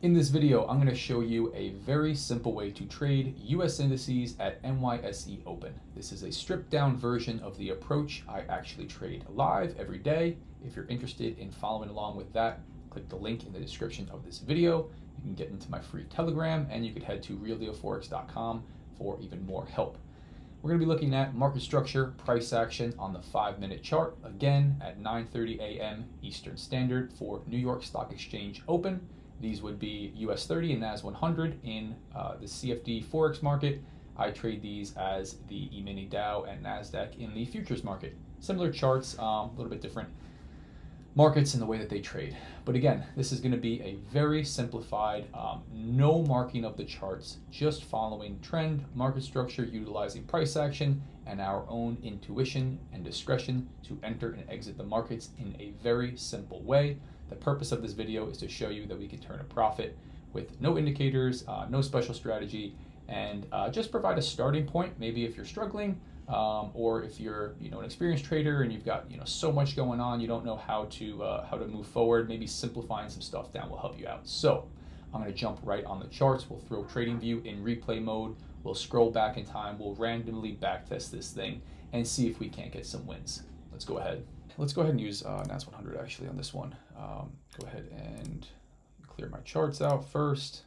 In this video, I'm going to show you a very simple way to trade US indices at NYSE Open. This is a stripped down version of the approach I actually trade live every day. If you're interested in following along with that, click the link in the description of this video. You can get into my free Telegram, and you could head to realdealforex.com for even more help. We're going to be looking at market structure, price action on the 5-minute chart, again at 9:30 a.m. Eastern Standard for New York Stock Exchange Open. These would be US 30 and NAS 100 in the CFD Forex market. I trade these as the E-mini Dow and NASDAQ in the futures market. Similar charts, a little bit different markets in the way that they trade. But again, this is going to be a very simplified, no marking of the charts, just following trend, market structure, utilizing price action, and our own intuition and discretion to enter and exit the markets in a very simple way. The purpose of this video is to show you that we can turn a profit with no indicators, no special strategy, and just provide a starting point. Maybe if you're struggling, or if you're an experienced trader and you've got so much going on, you don't know how to move forward. Maybe simplifying some stuff down will help you out. So I'm going to jump right on the charts. We'll throw TradingView in replay mode. We'll scroll back in time. We'll randomly backtest this thing and see if we can't get some wins. Let's go ahead. Let's go ahead and use NAS 100 actually on this one. Go ahead and clear my charts out first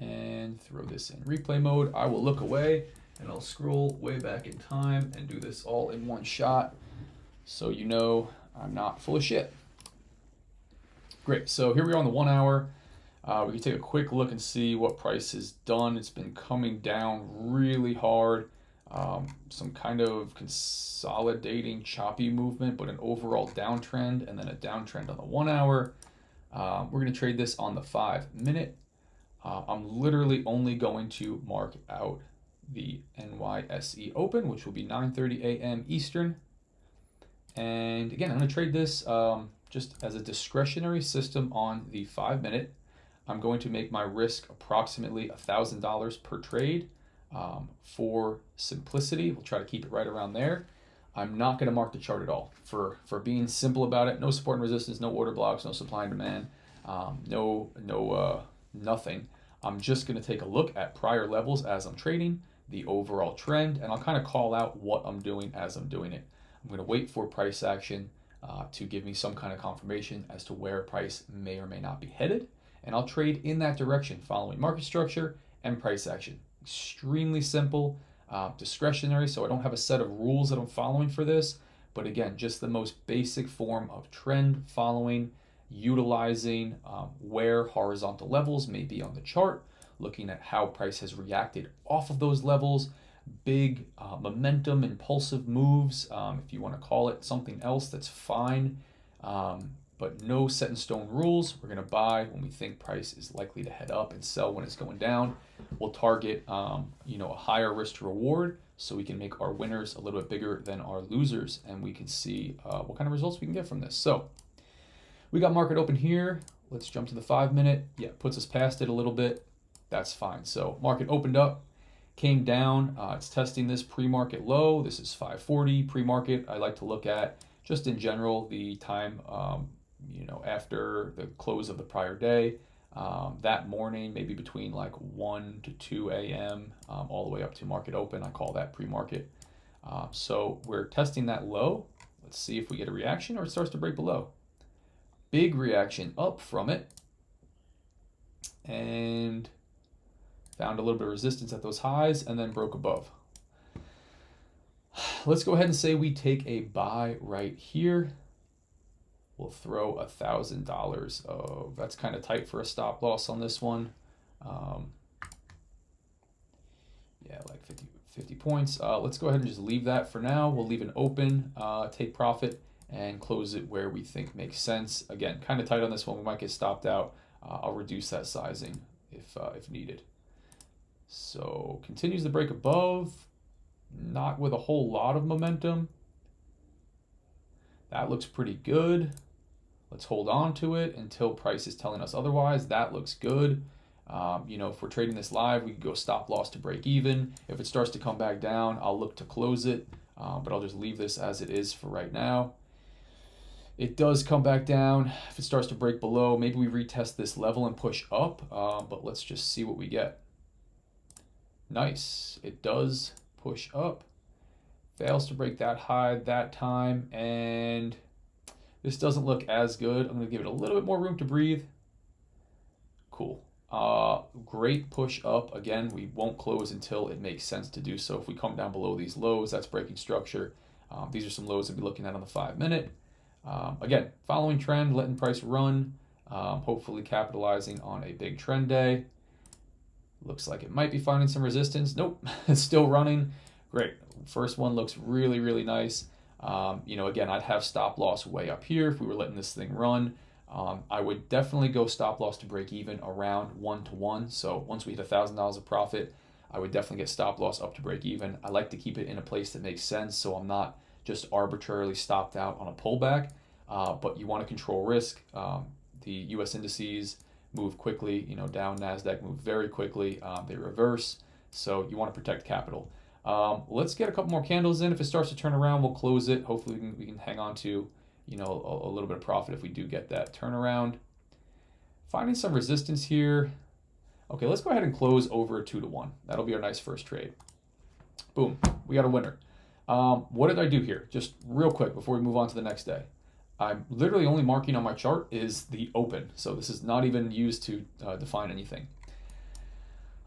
and throw this in replay mode. I will look away and I'll scroll way back in time and do this all in one shot so you know I'm not full of shit. Great, so here we are on the 1 hour. We can take a quick look and see what price has done. It's been coming down really hard. Some kind of consolidating choppy movement, but an overall downtrend, and then a downtrend on the 1 hour. We're going to trade this on the 5-minute. I'm literally only going to mark out the NYSE Open, which will be 9:30 a.m. Eastern. And again, I'm going to trade this just as a discretionary system on the 5-minute. I'm going to make my risk approximately $1,000 per trade. For simplicity, we'll try to keep it right around there. I'm not going to mark the chart at all for being simple about it. No support and resistance, no order blocks, no supply and demand, nothing. I'm just going to take a look at prior levels as I'm trading, the overall trend, and I'll kind of call out what I'm doing as I'm doing it. I'm going to wait for price action to give me some kind of confirmation as to where price may or may not be headed, and I'll trade in that direction following market structure and price action. Extremely simple, discretionary, so I don't have a set of rules that I'm following for this, but again, just the most basic form of trend following, utilizing where horizontal levels may be on the chart, looking at how price has reacted off of those levels, big momentum, impulsive moves, if you want to call it something else, that's fine, but no set in stone rules. We're going to buy when we think price is likely to head up and sell when it's going down. We'll target a higher risk to reward so we can make our winners a little bit bigger than our losers, and we can see what kind of results we can get from this. So we got market open here. Let's jump to the 5-minute. Yeah, puts us past it a little bit. That's fine. So market opened up, came down. It's testing this pre-market low. This is 540 pre-market. I like to look at just in general the time after the close of the prior day, that morning, maybe between like 1 to 2 a.m. All the way up to market open. I call that pre-market. So we're testing that low. Let's see if we get a reaction or it starts to break below. Big reaction up from it, and found a little bit of resistance at those highs and then broke above. Let's go ahead and say we take a buy right here. We'll throw $1,000 of, that's kind of tight for a stop loss on this one. Yeah, like 50 points. Let's go ahead and just leave that for now. We'll leave an open, take profit, and close it where we think makes sense. Again, kind of tight on this one. We might get stopped out. I'll reduce that sizing if needed. So continues to break above, not with a whole lot of momentum. That looks pretty good. Let's hold on to it until price is telling us otherwise. That looks good. If we're trading this live, we can go stop loss to break even. If it starts to come back down, I'll look to close it, but I'll just leave this as it is for right now. It does come back down. If it starts to break below, maybe we retest this level and push up, but let's just see what we get. Nice. It does push up. Fails to break that high that time, and this doesn't look as good. I'm going to give it a little bit more room to breathe. Cool. Great push up. Again, we won't close until it makes sense to do so. If we come down below these lows, that's breaking structure. These are some lows to be looking at on the 5 minute. Again, following trend, letting price run, hopefully capitalizing on a big trend day. Looks like it might be finding some resistance. Nope, it's still running. Great. First one looks really, really nice. Again, I'd have stop loss way up here if we were letting this thing run. I would definitely go stop loss to break even around 1-to-1. So once we hit $1,000 of profit, I would definitely get stop loss up to break even. I like to keep it in a place that makes sense, so I'm not just arbitrarily stopped out on a pullback. But you want to control risk. The U.S. indices move quickly. Dow, Nasdaq move very quickly. They reverse, so you want to protect capital. Let's get a couple more candles in. If it starts to turn around, we'll close it. Hopefully we can hang on to a little bit of profit if we do get that turnaround. Finding some resistance here. Okay, let's go ahead and close over 2-to-1. That'll be our nice first trade. Boom, we got a winner. What did I do here? Just real quick before we move on to the next day. I'm literally only marking on my chart is the open. So this is not even used to define anything.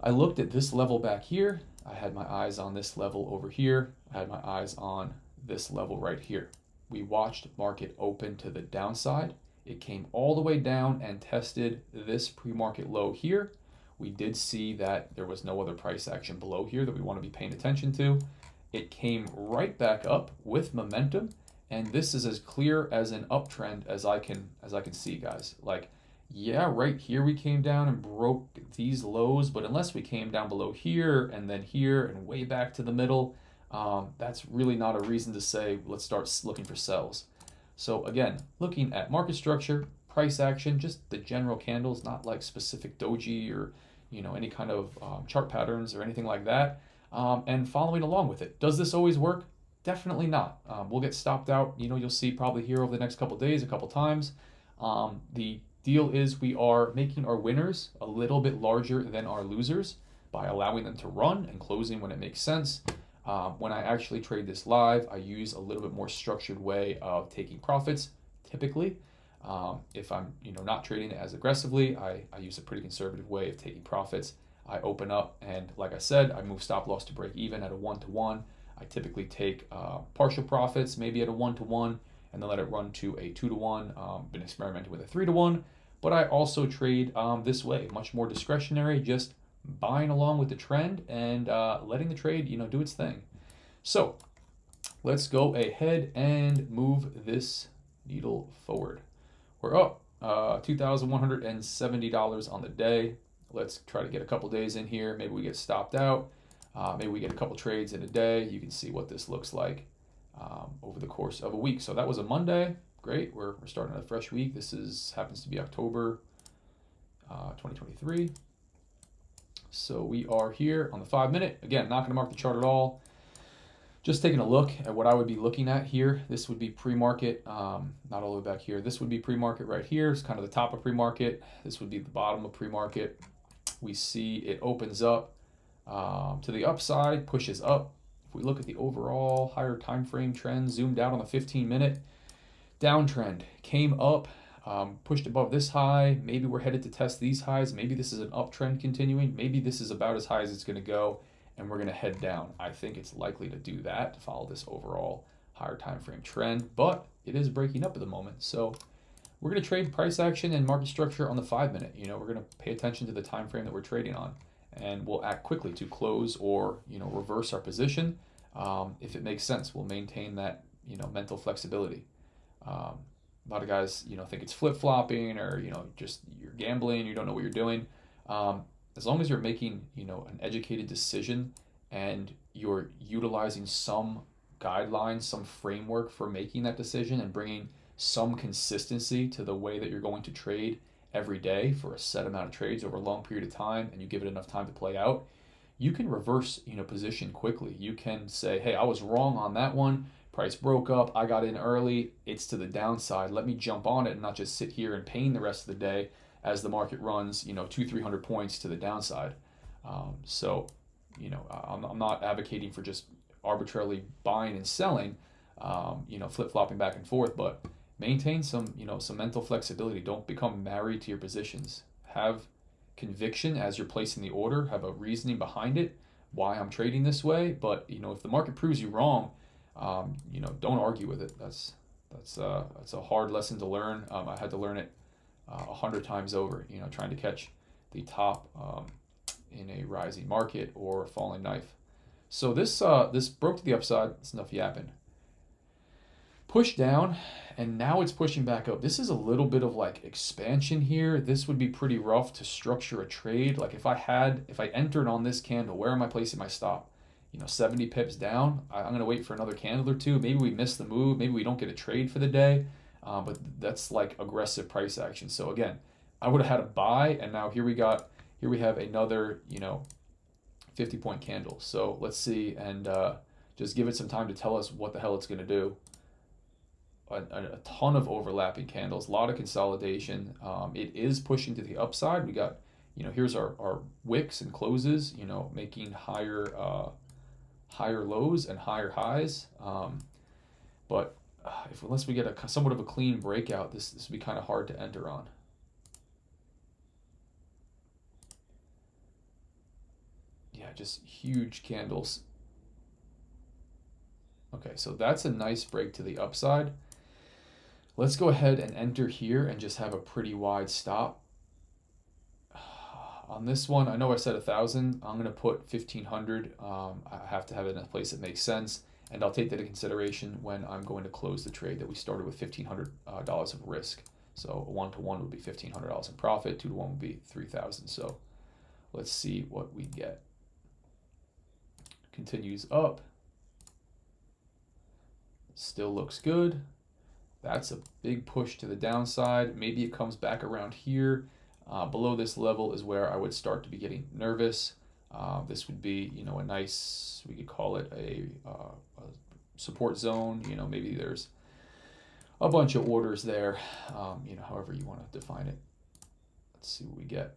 I looked at this level back here. I had my eyes on this level over here. I had my eyes on this level right here. We watched market open to the downside. It came all the way down and tested this pre-market low here. We did see that there was no other price action below here that we want to be paying attention to. It came right back up with momentum, and this is as clear as an uptrend as I can see, guys. Like, yeah, right here we came down and broke these lows, but unless we came down below here and then here and way back to the middle, that's really not a reason to say let's start looking for sells. So again, looking at market structure, price action, just the general candles, not like specific doji or any kind of chart patterns or anything like that, and following along with it. Does this always work? Definitely not. We'll get stopped out. You'll see probably here over the next couple of days, a couple times. The deal is we are making our winners a little bit larger than our losers by allowing them to run and closing when it makes sense. When I actually trade this live, I use a little bit more structured way of taking profits. Typically, if I'm not trading it as aggressively, I use a pretty conservative way of taking profits. I open up and, like I said, I move stop loss to break even at a 1-to-1. I typically take partial profits, maybe at a 1-to-1, and then let it run to a 2-to-1. Been experimenting with a 3-to-1, but I also trade this way, much more discretionary, just buying along with the trend and letting the trade do its thing. So let's go ahead and move this needle forward. We're up $2,170 on the day. Let's try to get a couple days in here. Maybe we get stopped out. Maybe we get a couple trades in a day. You can see what this looks like over the course of a week. So that was a Monday. Great. We're starting a fresh week. This happens to be October 2023. So we are here on the 5 minute. Again, not going to mark the chart at all. Just taking a look at what I would be looking at here. This would be pre-market, not all the way back here. This would be pre-market right here. It's kind of the top of pre-market. This would be the bottom of pre-market. We see it opens up to the upside, pushes up. If we look at the overall higher time frame trend, zoomed out on the 15-minute, downtrend came up, pushed above this high. Maybe we're headed to test these highs. Maybe this is an uptrend continuing. Maybe this is about as high as it's going to go, and we're going to head down. I think it's likely to do that, to follow this overall higher time frame trend, but it is breaking up at the moment. So we're going to trade price action and market structure on the 5 minute. We're going to pay attention to the time frame that we're trading on, and we'll act quickly to close or reverse our position. If it makes sense, we'll maintain that mental flexibility. A lot of guys think it's flip-flopping or just you're gambling, you don't know what you're doing. As long as you're making an educated decision and you're utilizing some guidelines, some framework for making that decision and bringing some consistency to the way that you're going to trade every day for a set amount of trades over a long period of time, and you give it enough time to play out, you can reverse position quickly. You can say, hey, I was wrong on that one, Price broke up. I got in early. It's to the downside. Let me jump on it and not just sit here and pain the rest of the day as the market runs, 200-300 points to the downside. So, I'm not advocating for just arbitrarily buying and selling, flip-flopping back and forth, but maintain some mental flexibility. Don't become married to your positions. Have conviction as you're placing the order. Have a reasoning behind it, why I'm trading this way. But if the market proves you wrong, don't argue with it. That's a hard lesson to learn. I had to learn it 100 times over. Trying to catch the top in a rising market or a falling knife. So this broke to the upside. It's enough yapping. Push down, and now it's pushing back up. This is a little bit of like expansion here. This would be pretty rough to structure a trade. Like if I entered on this candle, where am I placing my stop? 70 pips down. I'm gonna wait for another candle or two. Maybe we miss the move. Maybe we don't get a trade for the day. But that's like aggressive price action. So again, I would have had a buy, and now here we have another 50-point candle. So let's see, and just give it some time to tell us what the hell it's gonna do. A ton of overlapping candles, a lot of consolidation. It is pushing to the upside. We got, here's our wicks and closes, making higher lows and higher highs. But unless we get somewhat of a clean breakout, this would be kind of hard to enter on. Yeah, just huge candles. Okay, so that's a nice break to the upside. Let's go ahead and enter here and just have a pretty wide stop. On this one, I know I said 1,000. I'm going to put 1,500. I have to have it in a place that makes sense, and I'll take that into consideration when I'm going to close the trade that we started with $1,500 of risk. So a 1-to-1 would be $1,500 in profit. 2-to-1 would be 3,000. So let's see what we get. Continues up. Still looks good. That's a big push to the downside. Maybe it comes back around here. Below this level is where I would start to be getting nervous. This would be, a nice, we could call it a support zone. Maybe there's a bunch of orders there, however you want to define it. Let's see what we get.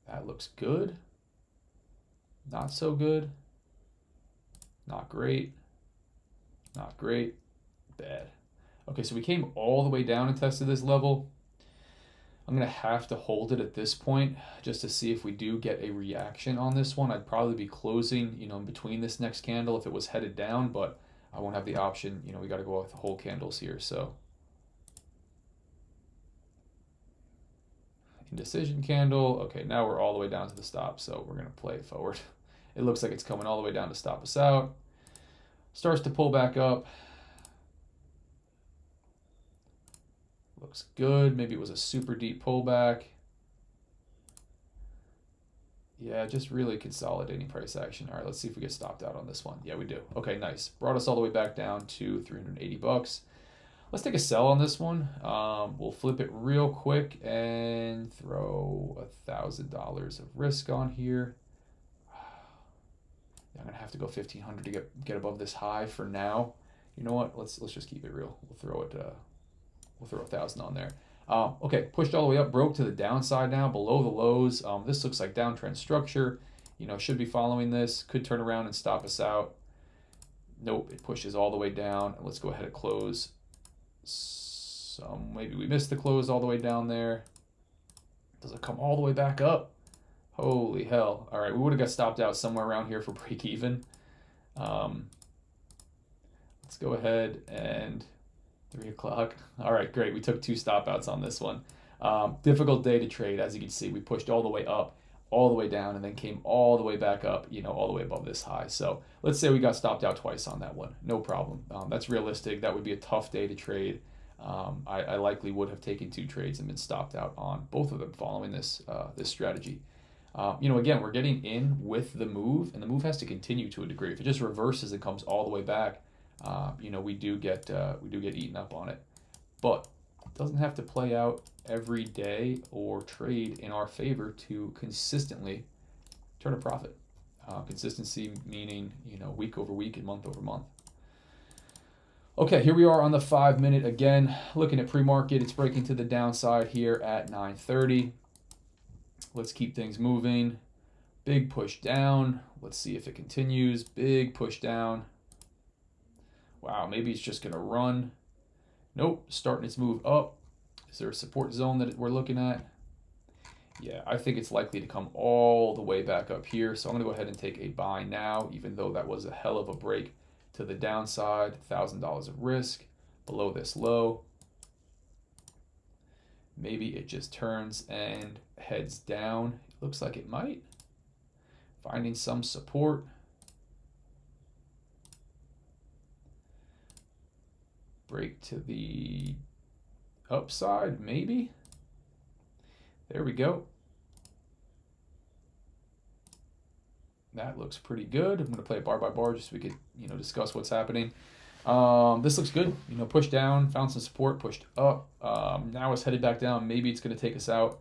That looks good. Not so good. Not great. Not great. Bad. Okay, so we came all the way down and tested this level. I'm going to have to hold it at this point just to see if we do get a reaction on this one. I'd probably be closing, in between this next candle if it was headed down, but I won't have the option. We got to go with the whole candles here. So indecision candle. Okay, now we're all the way down to the stop, so we're going to play it forward. It looks like it's coming all the way down to stop us out. Starts to pull back up. Looks good. Maybe it was a super deep pullback. Yeah, just really consolidating price action. All right, let's see if we get stopped out on this one. Yeah, we do. Okay, nice. Brought us all the way back down to $380. Let's take a sell on this one. We'll flip it real quick and throw $1,000 of risk on here. I'm gonna have to go 1,500 to get above this high for now. You know what? Let's just keep it real. We'll throw 1,000 on there. Okay, pushed all the way up, broke to the downside now, below the lows. This looks like downtrend structure. Should be following this. Could turn around and stop us out. Nope, it pushes all the way down. And let's go ahead and close. Maybe we missed the close all the way down there. Does it come all the way back up? Holy hell. All right, we would have got stopped out somewhere around here for break even. Let's go ahead and 3 o'clock. All right, great. We took 2 stop outs on this one. Difficult day to trade. As you can see, we pushed all the way up, all the way down, and then came all the way back up, all the way above this high. So let's say we got stopped out twice on that one. No problem. That's realistic. That would be a tough day to trade. I likely would have taken 2 trades and been stopped out on both of them following this strategy. Again, we're getting in with the move, and the move has to continue to a degree. If it just reverses and comes all the way back, we do get eaten up on it. But it doesn't have to play out every day or trade in our favor to consistently turn a profit. Consistency meaning, week over week and month over month. Okay, here we are on the 5 minute again. Looking at pre-market, it's breaking to the downside here at 9:30. Let's keep things moving. Big push down. Let's see if it continues. Big push down. Wow, maybe it's just going to run. Nope, starting its move up. Is there a support zone that we're looking at? Yeah, I think it's likely to come all the way back up here. So I'm going to go ahead and take a buy now, even though that was a hell of a break to the downside. $1,000 of risk below this low. Maybe it just turns and heads down. It looks like it might. Finding some support. Break to the upside, maybe. There we go. That looks pretty good. I'm going to play it bar by bar just so we could, discuss what's happening. This looks good. Pushed down, found some support, pushed up. Now it's headed back down. Maybe it's going to take us out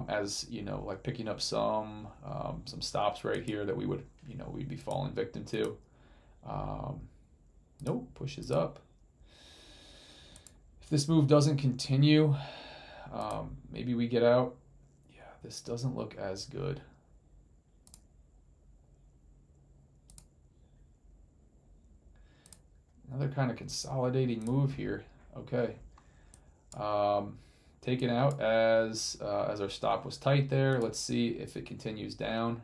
as, like picking up some stops right here that we would, we'd be falling victim to. Nope, pushes up. If this move doesn't continue, maybe we get out. Yeah, this doesn't look as good. Another kind of consolidating move here. Okay. Taken out as our stop was tight there. Let's see if it continues down.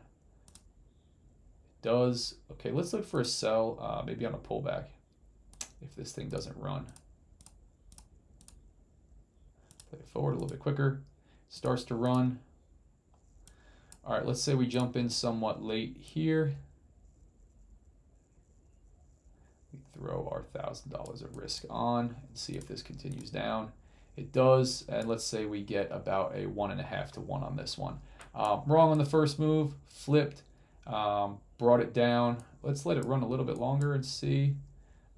It does. Okay, let's look for a sell, maybe on a pullback if this thing doesn't run. Play it forward a little bit quicker. Starts to run. All right, let's say we jump in somewhat late here. We throw our $1,000 of risk on and see if this continues down. It does, and let's say we get about a 1.5 to 1 on this one. Wrong on the first move, flipped, brought it down. Let's let it run a little bit longer and see.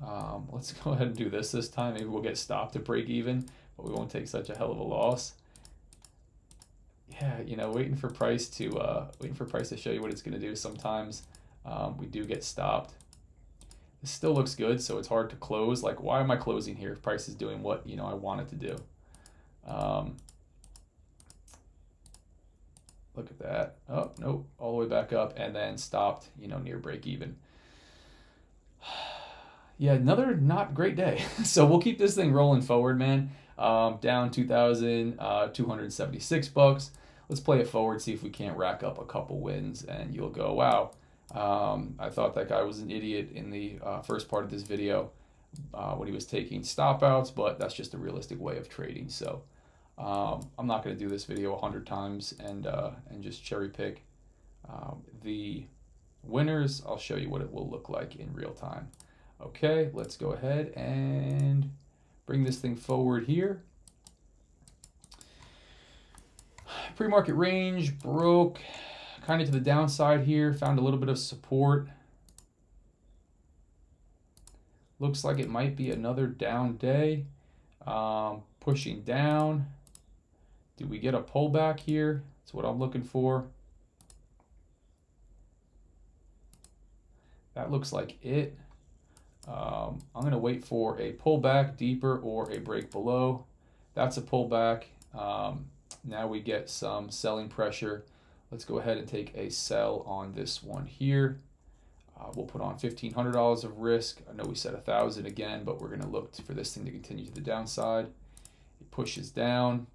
Let's go ahead and do this time. Maybe we'll get stopped at break even, but we won't take such a hell of a loss. Yeah, waiting for price to show you what it's going to do. Sometimes we do get stopped. This still looks good, so it's hard to close. Like, why am I closing here if price is doing what I want it to do? Look at that. Oh, nope, all the way back up and then stopped, near break even. Yeah, another not great day. So we'll keep this thing rolling forward, man. Down 2,276 bucks. Let's play it forward, see if we can't rack up a couple wins, and you'll go, wow. I thought that guy was an idiot in the first part of this video when he was taking stop outs, but that's just a realistic way of trading. So I'm not going to do this video 100 times and just cherry pick the winners. I'll show you what it will look like in real time. Okay, let's go ahead and bring this thing forward here. Pre-market range broke kind of to the downside here, found a little bit of support. Looks like it might be another down day. Pushing down. Do we get a pullback here? That's what I'm looking for. That looks like it. I'm going to wait for a pullback deeper or a break below. That's a pullback. Now we get some selling pressure. Let's go ahead and take a sell on this one here. We'll put on $1,500 of risk. I know we said 1,000 again, but we're going to look for this thing to continue to the downside. It pushes down.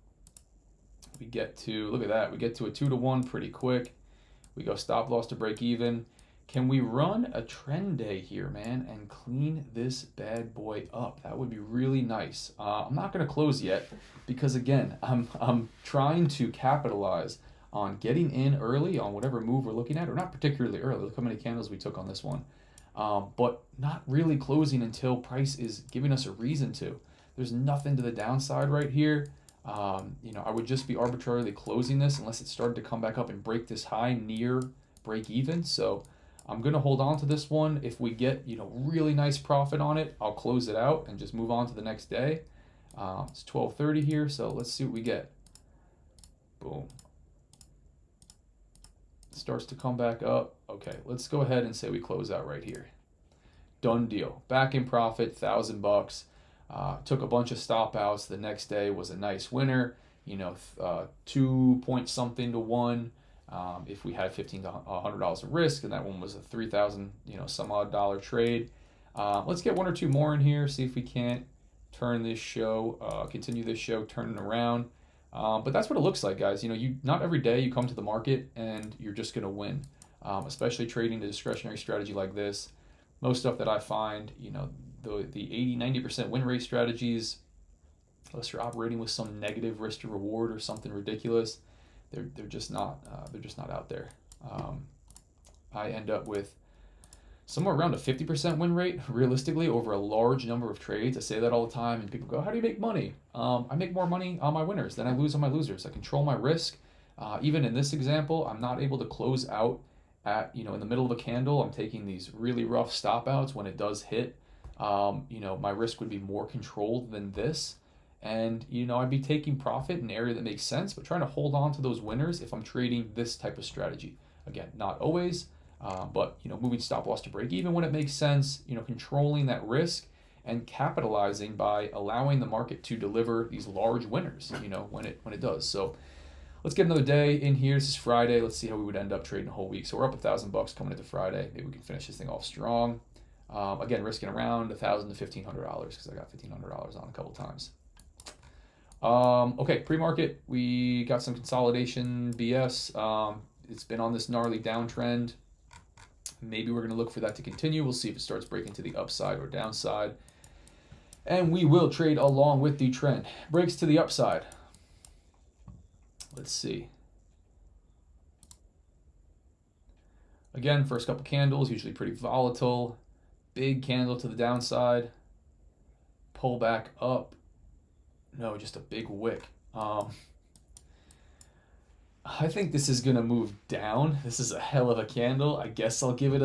We get to, look at that, we get to a 2 to 1 pretty quick. We go stop loss to break even. Can we run a trend day here, man, and clean this bad boy up? That would be really nice. I'm not going to close yet because, again, I'm trying to capitalize on getting in early on whatever move we're looking at, or not particularly early. Look how many candles we took on this one. But not really closing until price is giving us a reason to. There's nothing to the downside right here. I would just be arbitrarily closing this unless it started to come back up and break this high near break even. So I'm going to hold on to this one. If we get, really nice profit on it, I'll close it out and just move on to the next day. It's 12:30 here, so let's see what we get. Boom. Starts to come back up. Okay, let's go ahead and say we close out right here. Done deal. Back in profit, $1,000. Took a bunch of stop outs. The next day was a nice winner. 2 point something to 1. If we had $1,500 to $100 of risk, and that one was a 3,000 some odd dollar trade. Let's get one or two more in here. See if we can't turn this show, continue this show, turning around. But that's what it looks like, guys. Not every day you come to the market and you're just going to win, especially trading a discretionary strategy like this. Most stuff that I find, the 80-90% win rate strategies, unless you're operating with some negative risk to reward or something ridiculous, they're just not out there. I end up with somewhere around a 50% win rate, realistically, over a large number of trades. I say that all the time, and people go, how do you make money? I make more money on my winners than I lose on my losers. I control my risk. Even in this example, I'm not able to close out at, in the middle of a candle. I'm taking these really rough stop outs when it does hit. My risk would be more controlled than this. And, I'd be taking profit in an area that makes sense, but trying to hold on to those winners if I'm trading this type of strategy. Again, not always. But moving stop loss to break even when it makes sense, controlling that risk and capitalizing by allowing the market to deliver these large winners, when it does. So let's get another day in here. This is Friday. Let's see how we would end up trading a whole week. So we're up $1,000 coming into Friday. Maybe we can finish this thing off strong. Again, risking around $1,000 to $1,500 because I got $1,500 on a couple times. Okay, pre-market, we got some consolidation BS. It's been on this gnarly downtrend. Maybe we're going to look for that to continue. We'll see if it starts breaking to the upside or downside. And we will trade along with the trend. Breaks to the upside. Let's see. Again, first couple candles, usually pretty volatile. Big candle to the downside. Pull back up. No, just a big wick. I think this is going to move down. This is a hell of a candle. I guess I'll give it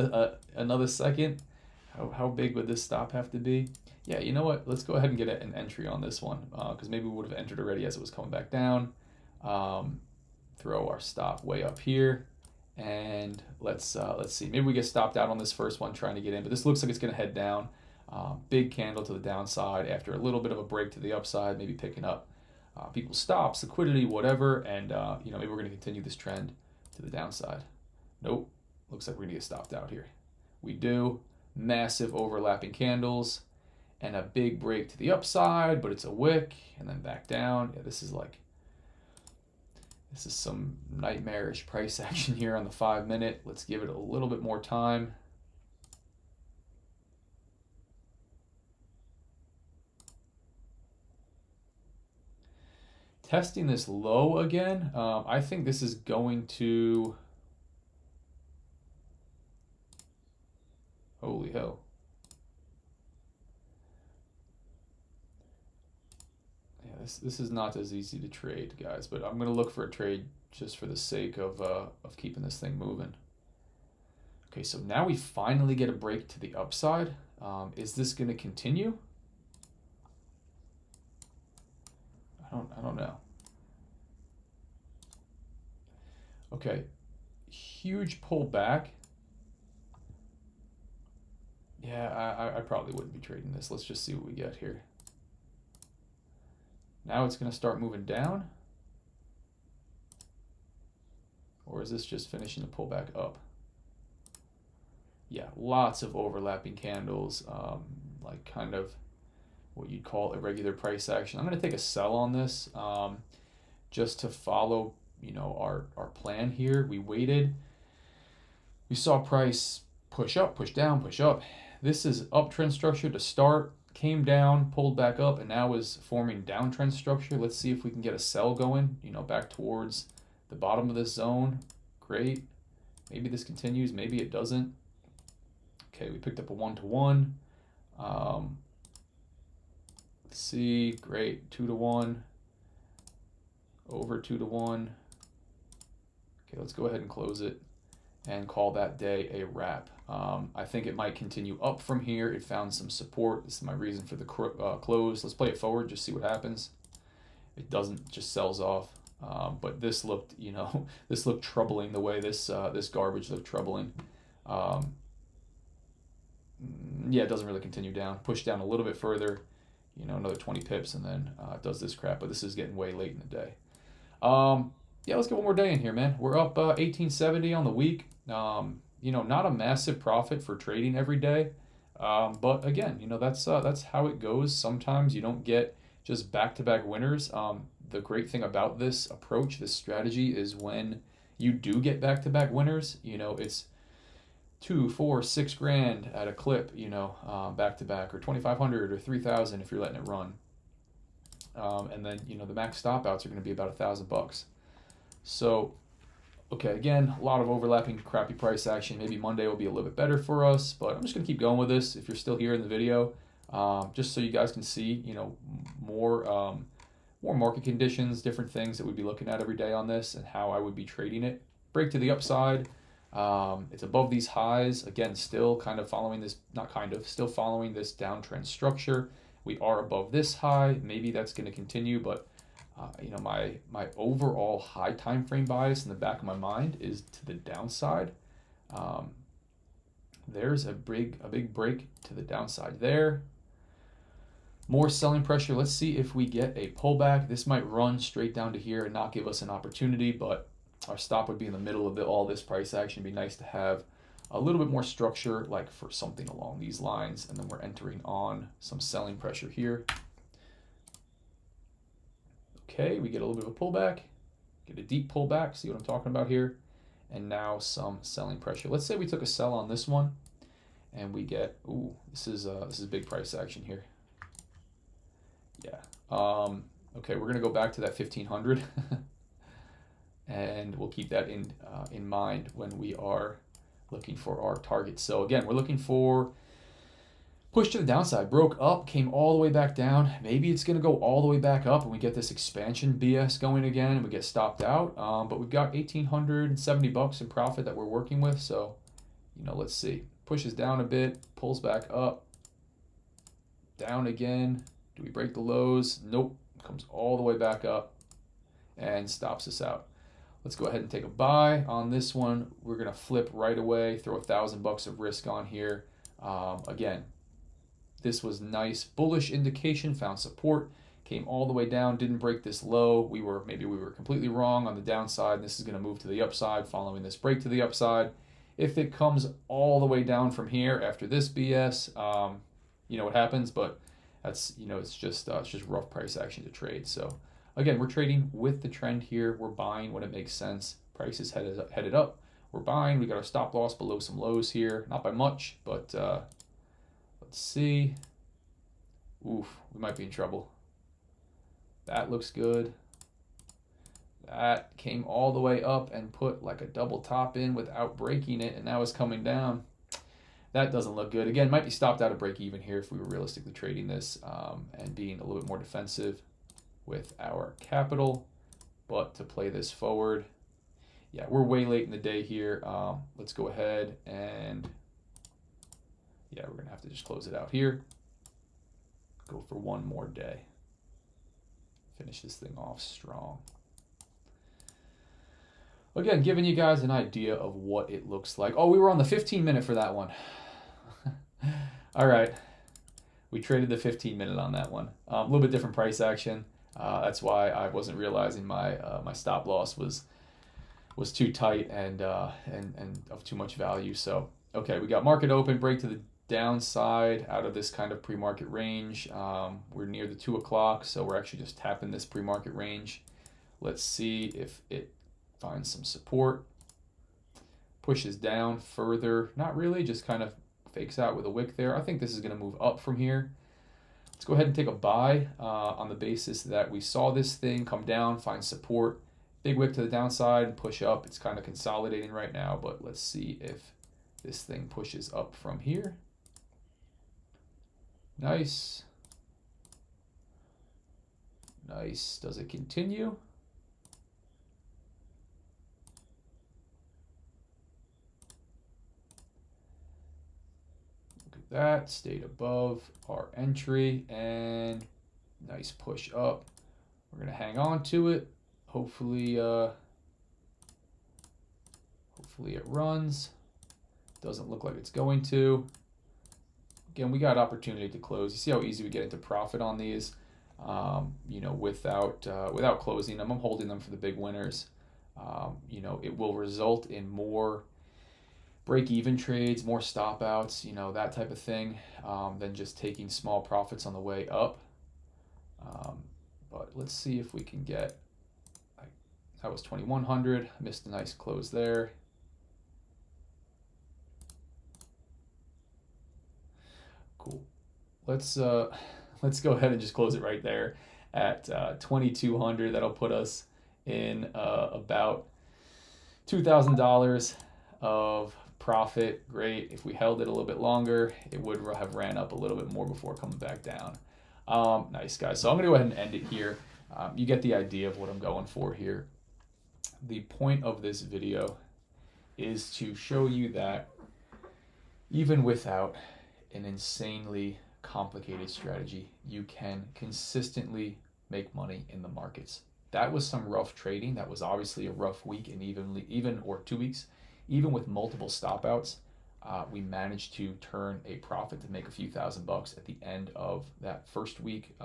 another second. How big would this stop have to be? Yeah, you know what? Let's go ahead and get an entry on this one because maybe we would have entered already as it was coming back down. Throw our stop way up here. And let's see. Maybe we get stopped out on this first one trying to get in. But this looks like it's going to head down. Big candle to the downside after a little bit of a break to the upside, maybe picking up people's stops, liquidity, whatever, and maybe we're going to continue this trend to the downside. Nope, looks like we're going to get stopped out here. We do. Massive overlapping candles and a big break to the upside, but it's a wick and then back down. Yeah, this is some nightmarish price action here on the 5-minute. Let's give it a little bit more time. Testing this low again. I think this is going to... Holy hell. Yeah, this is not as easy to trade, guys, but I'm going to look for a trade just for the sake of keeping this thing moving. Okay, so now we finally get a break to the upside. Is this going to continue? I don't know. Okay, huge pullback. Yeah, I probably wouldn't be trading this. Let's just see what we get here. Now it's going to start moving down. Or is this just finishing the pullback up? Yeah, lots of overlapping candles, like kind of what you'd call irregular price action. I'm going to take a sell on this just to follow, our plan here. We waited. We saw price push up, push down, push up. This is uptrend structure to start, came down, pulled back up, and now is forming downtrend structure. Let's see if we can get a sell going, back towards the bottom of this zone. Great. Maybe this continues, maybe it doesn't. Okay, we picked up a 1-to-1. Let's see, great, 2-to-1, over 2-to-1. Okay, let's go ahead and close it and call that day a wrap. I think it might continue up from here. It found some support. This is my reason for the close. Let's play it forward, just see what happens. It doesn't, just sells off. But this looked, this looked troubling the way this garbage looked troubling. Yeah, it doesn't really continue down. Push down a little bit further, another 20 pips, and then it does this crap. But this is getting way late in the day. Yeah, let's get one more day in here, man. We're up 1870 on the week. Not a massive profit for trading every day. But again, that's how it goes. Sometimes you don't get just back-to-back winners. The great thing about this approach, this strategy, is when you do get back-to-back winners, it's 2, 4, 6 grand at a clip, back-to-back, or 2,500 or 3,000 if you're letting it run. And then, the max stop outs are going to be about $1,000. So, okay, again, a lot of overlapping crappy price action. Maybe Monday will be a little bit better for us, but I'm just going to keep going with this if you're still here in the video, just so you guys can see, more market conditions, different things that we'd be looking at every day on this and how I would be trading it. Break to the upside. It's above these highs. Again, still kind of following this, still following this downtrend structure. We are above this high. Maybe that's going to continue, but my overall high time frame bias in the back of my mind is to the downside. There's a big break to the downside there. More selling pressure. Let's see if we get a pullback. This might run straight down to here and not give us an opportunity, but our stop would be in the middle of all this price action. It'd be nice to have a little bit more structure, like for something along these lines, and then we're entering on some selling pressure here. Okay, we get a little bit of a pullback, get a deep pullback, see what I'm talking about here, and now some selling pressure. Let's say we took a sell on this one, and we get, this is big price action here. Yeah. Okay, we're gonna go back to that 1,500, and we'll keep that in mind when we are looking for our target. So again, we're looking for push to the downside, broke up, came all the way back down. Maybe it's going to go all the way back up and we get this expansion BS going again and we get stopped out. But we've got $1,870 in profit that we're working with. So, let's see. Pushes down a bit, pulls back up, down again. Do we break the lows? Nope. Comes all the way back up and stops us out. Let's go ahead and take a buy on this one. We're going to flip right away, throw $1,000 of risk on here. Again, this was nice. Bullish indication, found support, came all the way down, didn't break this low. Maybe we were completely wrong on the downside. This is going to move to the upside following this break to the upside. If it comes all the way down from here after this BS, what happens, but that's, it's just rough price action to trade. So again, we're trading with the trend here. We're buying when it makes sense. Price is headed up. We're buying. We got our stop loss below some lows here. Not by much, but let's see. Oof, we might be in trouble. That looks good. That came all the way up and put like a double top in without breaking it, and now it's coming down. That doesn't look good. Again, might be stopped out of break even here if we were realistically trading this and being a little bit more defensive with our capital. But to play this forward, yeah, we're way late in the day here. Let's go ahead and, yeah, we're going to have to just close it out here. Go for one more day. Finish this thing off strong. Again, giving you guys an idea of what it looks like. Oh, we were on the 15-minute for that one. All right. We traded the 15-minute on that one. A little bit different price action. That's why I wasn't realizing my stop loss was too tight and of too much value. So, okay, we got market open, break to the downside out of this kind of pre-market range. We're near the 2 o'clock, so we're actually just tapping this pre-market range. Let's see if it finds some support. Pushes down further. Not really, just kind of fakes out with a wick there. I think this is going to move up from here. Let's go ahead and take a buy on the basis that we saw this thing come down, find support, big wick to the downside, and push up. It's kind of consolidating right now, but let's see if this thing pushes up from here. Nice. Nice. Does it continue? Look at that. Stayed above our entry and nice push up. We're going to hang on to it. hopefully it runs. Doesn't look like it's going to. Again, we got opportunity to close. You see how easy we get into profit on these, without closing them. I'm holding them for the big winners. It will result in more break-even trades, more stop-outs, that type of thing, than just taking small profits on the way up. But let's see if we can get, that was 2100, missed a nice close there. Cool. Let's go ahead and just close it right there at 2200. That'll put us in about $2,000 of profit. Great. If we held it a little bit longer, it would have ran up a little bit more before coming back down. Nice, guys. So I'm going to go ahead and end it here. You get the idea of what I'm going for here. The point of this video is to show you that even without an insanely complicated strategy, you can consistently make money in the markets. That was some rough trading. That was obviously a rough week, and or 2 weeks, even with multiple stop outs, we managed to turn a profit to make a few $1,000 at the end of that first week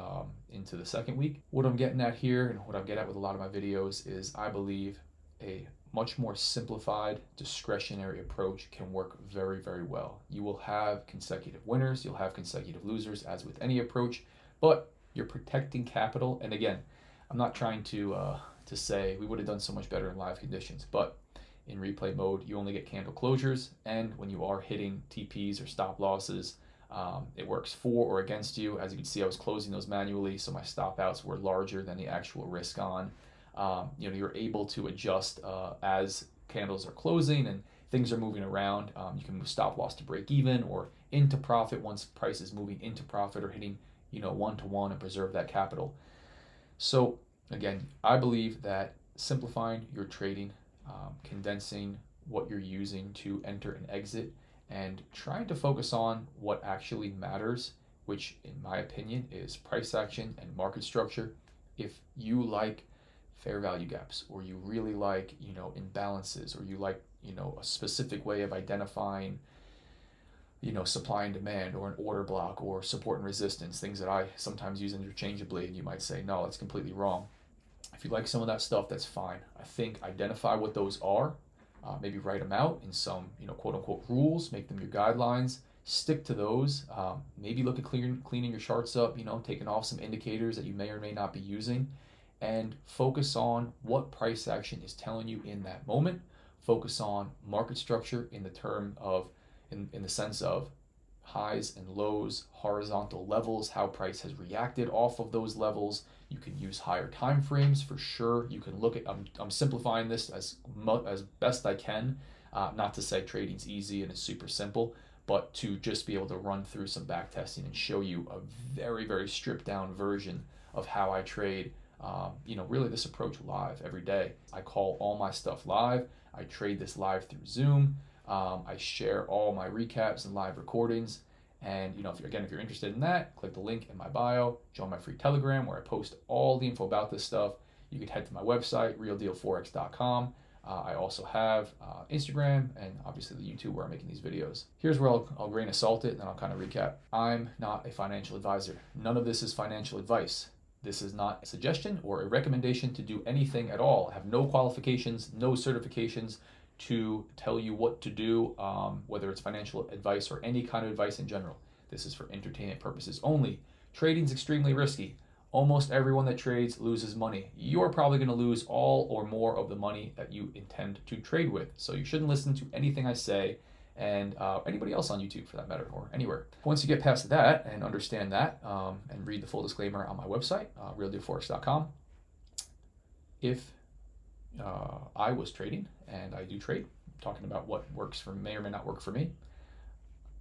into the second week. What I'm getting at here, and what I'm getting at with a lot of my videos, is I believe a much more simplified discretionary approach can work very, very well. You will have consecutive winners, you'll have consecutive losers, as with any approach, but you're protecting capital. And again, I'm not trying to say we would have done so much better in live conditions, but in replay mode, you only get candle closures, and when you are hitting TPs or stop losses, it works for or against you. As you can see, I was closing those manually, so my stop outs were larger than the actual risk on. You're able to adjust as candles are closing and things are moving around. You can move stop loss to break even or into profit once price is moving into profit or hitting, 1-to-1 and preserve that capital. So again, I believe that simplifying your trading, condensing what you're using to enter and exit, and trying to focus on what actually matters, which in my opinion is price action and market structure. If you like fair value gaps, or you really like, imbalances, or you like, a specific way of identifying, supply and demand, or an order block, or support and resistance, things that I sometimes use interchangeably, and you might say, no, that's completely wrong. If you like some of that stuff, that's fine. I think identify what those are, maybe write them out in some, quote unquote rules, make them your guidelines, stick to those. Maybe look at cleaning your charts up, taking off some indicators that you may or may not be using, and focus on what price action is telling you in that moment. Focus on market structure in the sense of highs and lows, horizontal levels, how price has reacted off of those levels. You can use higher time frames for sure. You can look at, I'm simplifying this as best I can, not to say trading's easy and it's super simple, but to just be able to run through some back testing and show you a very, very stripped down version of how I trade really this approach live every day. I call all my stuff live. I trade this live through Zoom. I share all my recaps and live recordings. And if you're interested in that, click the link in my bio, join my free Telegram where I post all the info about this stuff. You can head to my website, realdealforex.com. I also have Instagram and obviously the YouTube where I'm making these videos. Here's where I'll grain of salt it, and then I'll kind of recap. I'm not a financial advisor. None of this is financial advice. This is not a suggestion or a recommendation to do anything at all. I have no qualifications, no certifications to tell you what to do, whether it's financial advice or any kind of advice in general. This is for entertainment purposes only. Trading's extremely risky. Almost everyone that trades loses money. You're probably going to lose all or more of the money that you intend to trade with. So you shouldn't listen to anything I say, and anybody else on YouTube for that matter, or anywhere. Once you get past that and understand that, and read the full disclaimer on my website, realdealforex.com, if I was trading, and I do trade, talking about what works for may or may not work for me,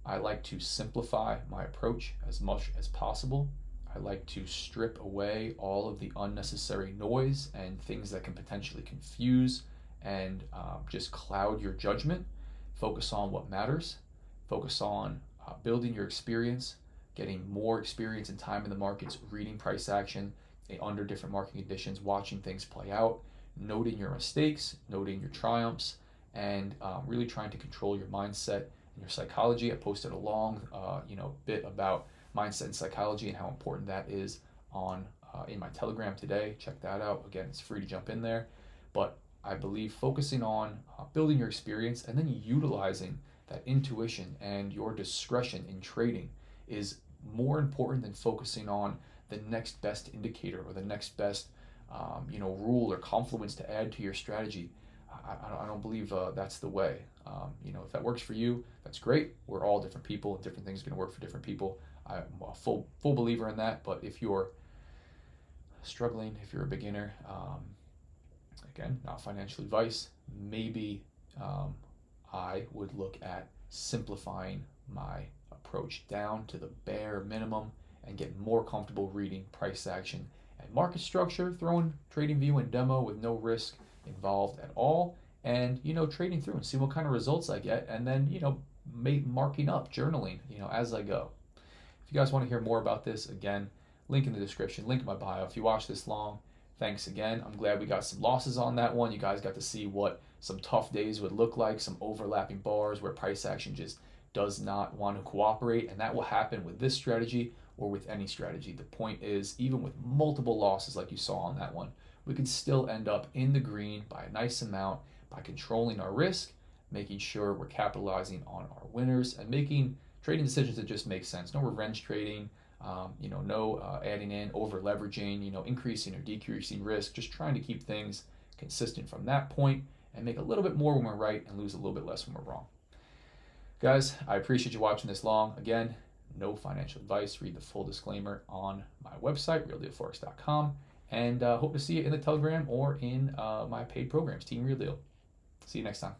I like to simplify my approach as much as possible. I like to strip away all of the unnecessary noise and things that can potentially confuse and just cloud your judgment. Focus on what matters. Focus on building your experience, getting more experience and time in the markets, reading price action under different market conditions, watching things play out, noting your mistakes, noting your triumphs, and really trying to control your mindset and your psychology. I posted a long bit about mindset and psychology and how important that is on in my Telegram today. Check that out. Again, it's free to jump in there. But I believe focusing on building your experience and then utilizing that intuition and your discretion in trading is more important than focusing on the next best indicator or the next best rule or confluence to add to your strategy. I don't believe that's the way. If that works for you, that's great. We're all different people, and different things are going to work for different people. I'm a full believer in that. But if you're struggling, if you're a beginner, again, not financial advice, maybe I would look at simplifying my approach down to the bare minimum and get more comfortable reading price action and market structure, throwing TradingView and demo with no risk involved at all, and trading through and see what kind of results I get, and then marking up, journaling as I go. If you guys want to hear more about this, again, link in the description, link in my bio. If you watch this long, thanks again. I'm glad we got some losses on that one. You guys got to see what some tough days would look like, some overlapping bars where price action just does not want to cooperate, and that will happen with this strategy or with any strategy. The point is, even with multiple losses like you saw on that one, we could still end up in the green by a nice amount by controlling our risk, making sure we're capitalizing on our winners, and making trading decisions that just make sense. No revenge trading, no adding in, over leveraging, increasing or decreasing risk, just trying to keep things consistent from that point and make a little bit more when we're right and lose a little bit less when we're wrong. Guys, I appreciate you watching this long. Again, no financial advice. Read the full disclaimer on my website, realdealforex.com, and hope to see you in the Telegram or in my paid programs, Team Real Deal. See you next time.